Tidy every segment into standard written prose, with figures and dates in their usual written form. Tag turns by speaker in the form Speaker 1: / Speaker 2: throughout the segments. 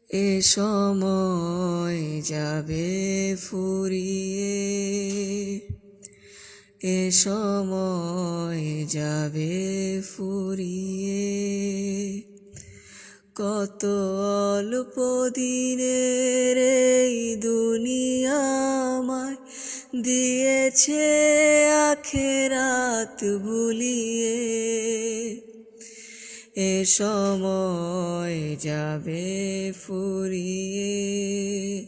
Speaker 1: এ সময় যাবে ফুরিয়ে, এ সময় যাবে ফুরিয়ে। কত অল্প দিনের এই দুনিয়ায় দিয়েছে আখেরাত ভুলিয়ে। এ সময় যাবে ফুরিয়ে।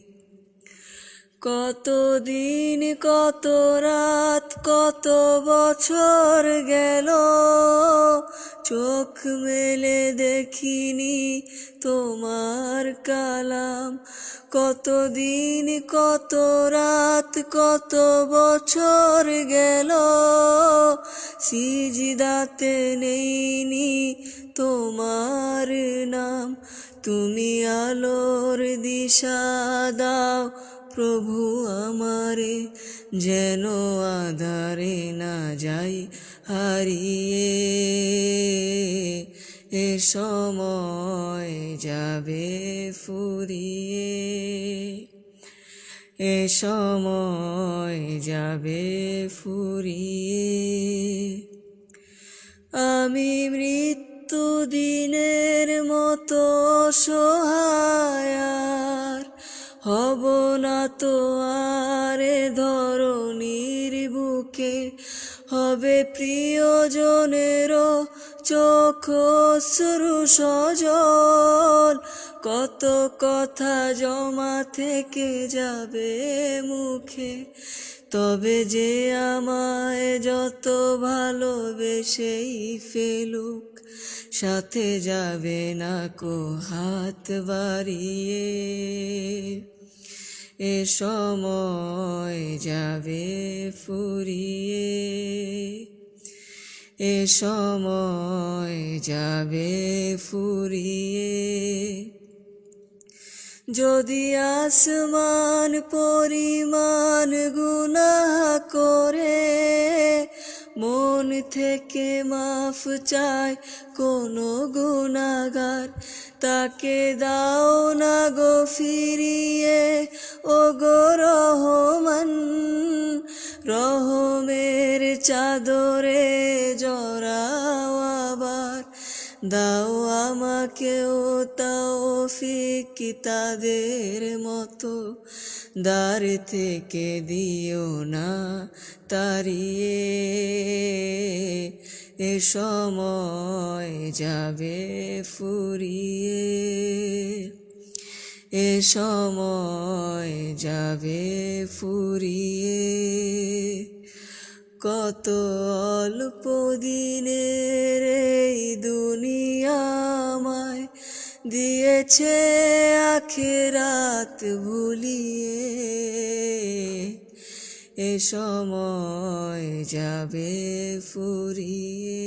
Speaker 1: কত দিন কত রাত কত বছর গেল, চোখ মেলে দেখিনি তোমার কালাম। কত দিন কত রাত কত বছর গেল, সিজদাতে নেইনি তোমার নাম। তুমি আলোর দিশা দাও প্রভু আমারে, যেন আধারে না যাই হারিয়ে। এ সময় যাবে ফুরিয়ে, এ সময় যাবে ফুরিয়ে। আমি মৃত্যু দিনের মতো অসহায় হব না তো আর এ ধরণীর বুকে। হবে প্রিয়জনেরও চোখ অশ্রু সজল, কত কথা জমা থেকে যাবে মুখে। তবে যে আমায় যত ভালোবেসেই ফেলুক, সাথে যাবে না কো হাত বাড়িয়ে। এ সময় যাবে ফুরিয়ে, এ সময় যাবে ফুরিয়ে। যদি আসমান পরিমাণ গুনাহ করে মন থেকে মাফ চায় কোনো গুনাহগার, তাকে দাও না গো ফিরিয়ে ও গো রহমান। রহমের চাদরে জড়াও আবার, দাও আমাকেও তৌফিক তাদের মতো। দ্বার থেকে দিও না তাড়িয়ে। এ সময় যাবে ফুরিয়ে, এ সময় যাবে ফুরিয়ে। কত অল্প দিনের এই দুনিয়ায় দিয়েছে আখেরাত ভুলিয়ে। এ সময় যাবে ফুরিয়ে।